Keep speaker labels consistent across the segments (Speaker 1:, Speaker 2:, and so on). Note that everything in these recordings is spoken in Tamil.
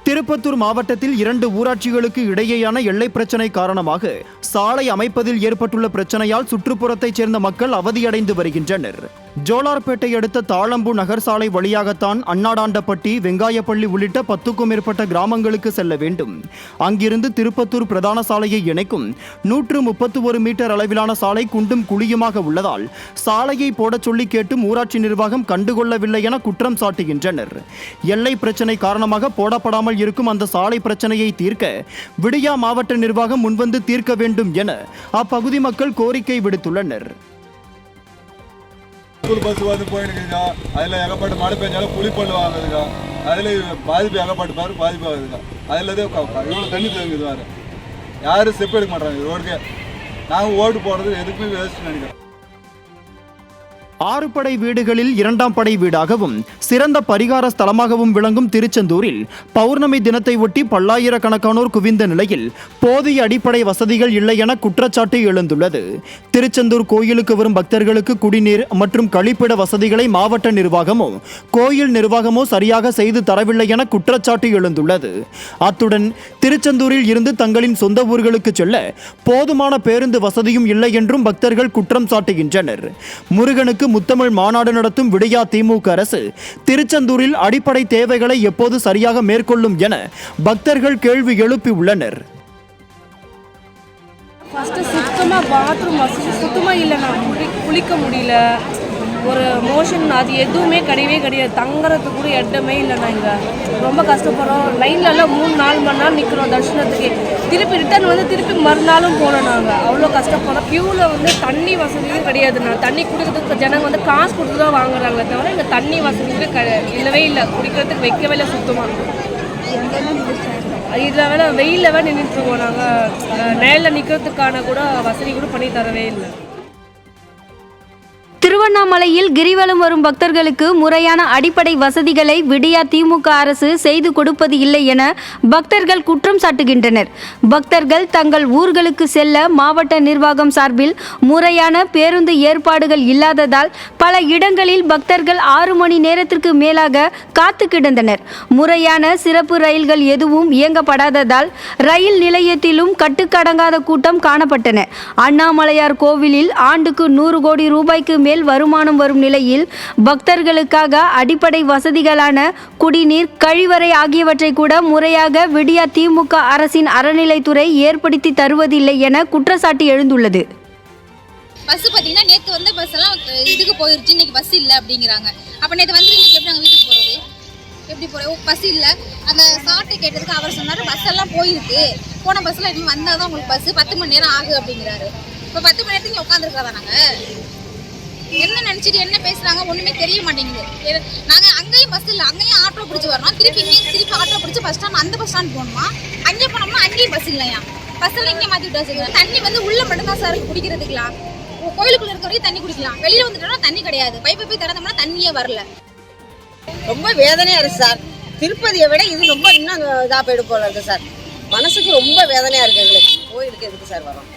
Speaker 1: திருப்பத்தூர் மாவட்டத்தில் 2 ஊராட்சிகளுக்கு இடையேயான எல்லை பிரச்சினை காரணமாக சாலை அமைப்பதில் ஏற்பட்டுள்ள பிரச்சனையால் சுற்றுப்புறத்தைச் சேர்ந்த மக்கள் அவதியடைந்து வருகின்றனர். ஜோலார்பேட்டை அடுத்த தாளம்பூ நகர் சாலை வழியாகத்தான் அண்ணாடாண்டப்பட்டி, வெங்காயப்பள்ளி உள்ளிட்ட 10க்கும் மேற்பட்ட கிராமங்களுக்கு செல்ல வேண்டும். அங்கிருந்து திருப்பத்தூர் பிரதான சாலையை இணைக்கும் 131 மீட்டர் அளவிலான சாலை குண்டும் குழியுமாக உள்ளதால் சாலையை போடச் சொல்லி கேட்டும் ஊராட்சி நிர்வாகம் கண்டுகொள்ளவில்லை என குற்றம் சாட்டுகின்றனர். எல்லை பிரச்சினை காரணமாக போடப்படாமல் இருக்கும் அந்த சாலை பிரச்சனையை தீர்க்க விடியா மாவட்ட நிர்வாகம் முன்வந்து தீர்க்க வேண்டும் என அப்பகுதி மக்கள் கோரிக்கை விடுத்துள்ளனர்.
Speaker 2: ஸ்கூல் பஸ் வந்து போயிருக்குதுக்கா, அதில் ஏகப்பட்ட மழை பெஞ்சாலும் புளிப்பல் வாங்குதுக்கா, அதில் பாதிப்பு ஏகப்பட்ட பாரு பாதிப்பு ஆகுதுக்கா. அதில் இவ்வளோ தண்ணி தேங்குது, யாரும் ஸ்டெப் எடுக்க மாட்டாங்க ரோடுக்கே. நாங்கள் ஓட்டு போடுறது எதுக்குமே வேஸ்ட் நினைக்கிறோம்.
Speaker 1: 6 படை வீடுகளில் 2ஆம் படை வீடாகவும் சிறந்த பரிகார ஸ்தலமாகவும் விளங்கும் திருச்செந்தூரில் பௌர்ணமி தினத்தை ஒட்டி பல்லாயிரக்கணக்கானோர் குவிந்த நிலையில் போதிய அடிப்படை வசதிகள் இல்லை என குற்றச்சாட்டு எழுந்துள்ளது. திருச்செந்தூர் கோயிலுக்கு வரும் பக்தர்களுக்கு குடிநீர் மற்றும் கழிப்பிட வசதிகளை மாவட்ட நிர்வாகமோ கோயில் நிர்வாகமோ சரியாக செய்து தரவில்லை என குற்றச்சாட்டு எழுந்துள்ளது. அத்துடன் திருச்செந்தூரில் இருந்து தங்களின் சொந்த ஊர்களுக்கு செல்ல போதுமான பேருந்து வசதியும் இல்லை என்றும் பக்தர்கள் குற்றம் சாட்டுகின்றனர். முருகனுக்கு முத்தமிழ் மாநாடு நடத்தும் விடியா திமுக அரசு திருச்செந்தூரில் அடிப்படை தேவைகளை எப்போது சரியாக மேற்கொள்ளும் என பக்தர்கள் கேள்வி எழுப்பியுள்ளனர்.
Speaker 3: சுத்தமா பாத்ரூம் வசதி சுத்தமா இல்லைண்ணா, குளிக்க முடியல, ஒரு மோஷன் அது எதுவுமே கிடையாது. தங்குறதுக்கு கூட இடமே இல்லைண்ணா. இங்கே ரொம்ப கஷ்டப்படுறோம். லைன்லலாம் 3-4 மணி நேரம் நிற்கிறோம் தரிசனத்துக்கு. திருப்பி ரிட்டர்ன் வந்து திருப்பி மறுநாளும் போனோம். நாங்கள் அவ்வளோ கஷ்டப்படுறோம். க்யூவில் வந்து தண்ணி வசதியும் கிடையாதுண்ணா. தண்ணி குடிக்கிறதுக்கு ஜனங்க வந்து காசு கொடுத்து தான் வாங்குறாங்களே தவிர இங்கே தண்ணி வசதியும் இல்லவே இல்லை. குடிக்கிறதுக்கு வைக்கவே இல்லை சுத்தமாக. இதில் வேணால் வெயிலில் வேணால் நின்றுட்டுருக்கோம். நாங்கள் நேரில் நிற்கிறதுக்கான கூட வசதி கூட பண்ணி தரவே இல்லை.
Speaker 4: திருவண்ணாமலையில் கிரிவலம் வரும் பக்தர்களுக்கு முறையான அடிப்படை வசதிகளை விடியா திமுக அரசு செய்து கொடுப்பது இல்லை என பக்தர்கள் குற்றம் சாட்டுகின்றனர். பக்தர்கள் தங்கள் ஊர்களுக்கு செல்ல மாவட்ட நிர்வாகம் சார்பில் முறையான பேருந்து ஏற்பாடுகள் இல்லாததால் பல இடங்களில் பக்தர்கள் 6 மணி நேரத்திற்கு மேலாக காத்து கிடந்தனர். முறையான சிறப்பு ரயில்கள் எதுவும் இயங்கப்படாததால் ரயில் நிலையத்திலும் கட்டுக்கடங்காத கூட்டம் காணப்பட்டன. அண்ணாமலையார் கோவிலில் ஆண்டுக்கு 100 கோடி ரூபாய்க்கு மேல் வருமானம் வரும் நிலையில் பக்தர்களுக்காக அடிப்படை வசதிகளான குடிநீர், கழிவறை ஆகியவற்றை கூட முறையாக விடியா திமுக அரசின் அறநிலைத்துறை ஏற்படுத்தி தருவதில்லை என குற்றச்சாட்டு எழுந்துள்ளது.
Speaker 5: பஸ் பார்த்தீங்கன்னா நேற்று வந்து பஸ் எல்லாம் இதுக்கு போயிருச்சு, இன்னைக்கு பஸ் இல்லை அப்படிங்கிறாங்க. அப்போ நேற்று வந்து இன்னைக்கு எப்படி நாங்கள் வீட்டுக்கு போகிறது? எப்படி போகிறோம்? பஸ் இல்லை. அந்த சாட்டை கேட்டதுக்கு அவர் சொன்னார் பஸ் எல்லாம் போயிருக்கு, போன பஸ்ஸில் இன்னும் வந்தால் தான் உங்களுக்கு பஸ்ஸு 10 மணி நேரம் ஆகுது அப்படிங்கிறாரு. இப்போ 10 மணி நேரத்துக்கு உட்காந்துருக்காதா? நாங்கள் என்ன நினச்சிட்டு என்ன பேசுகிறாங்க ஒன்றுமே தெரிய மாட்டேங்குது. நாங்கள் அங்கேயும் பஸ் இல்லை, அங்கேயும் ஆட்டோ பிடிச்சி வரணும், திருப்பி ஆட்டோ பிடிச்சி பஸ் ஸ்டாண்ட் அந்த பஸ் ஸ்டாண்ட் போகணுமா? அங்கே போனோம்னா அங்கேயும் பஸ் இல்லையா? பஸ் எல்லாம் இங்கே மாற்றி விட்டு வச்சுக்கலாம். தண்ணி வந்து உள்ளே மட்டும்தான் சார் குடிக்கிறதுக்கலாம். கோயிலுக்குள்ளே இருக்க வரைக்கும் தண்ணி குடிக்கலாம், வெளியில் வந்துட்டோம்னா தண்ணி கிடையாது. பைப்பை போய் திறந்தோம்னா தண்ணியே வரல.
Speaker 6: ரொம்ப வேதனையாக இருக்குது சார். திருப்பதியை விட இது ரொம்ப இன்னும் இதாக போயிடு போல இருக்குது சார். மனசுக்கு ரொம்ப வேதனையாக இருக்குது எங்களுக்கு. கோயிலுக்கு எதுக்கு சார் வரோம்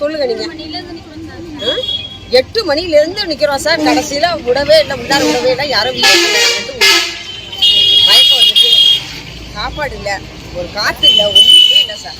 Speaker 6: சொல்லுங்கள் நீங்கள்? 8 மணிலேருந்து நிற்கிறோம் சார். கடைசியில் விடவே இல்லை, விடவே இல்லை. யாரும் மயக்கம் வந்துட்டு சாப்பாடு இல்லை, ஒரு காற்று இல்லை, ஒன்றுமே இல்லை சார்.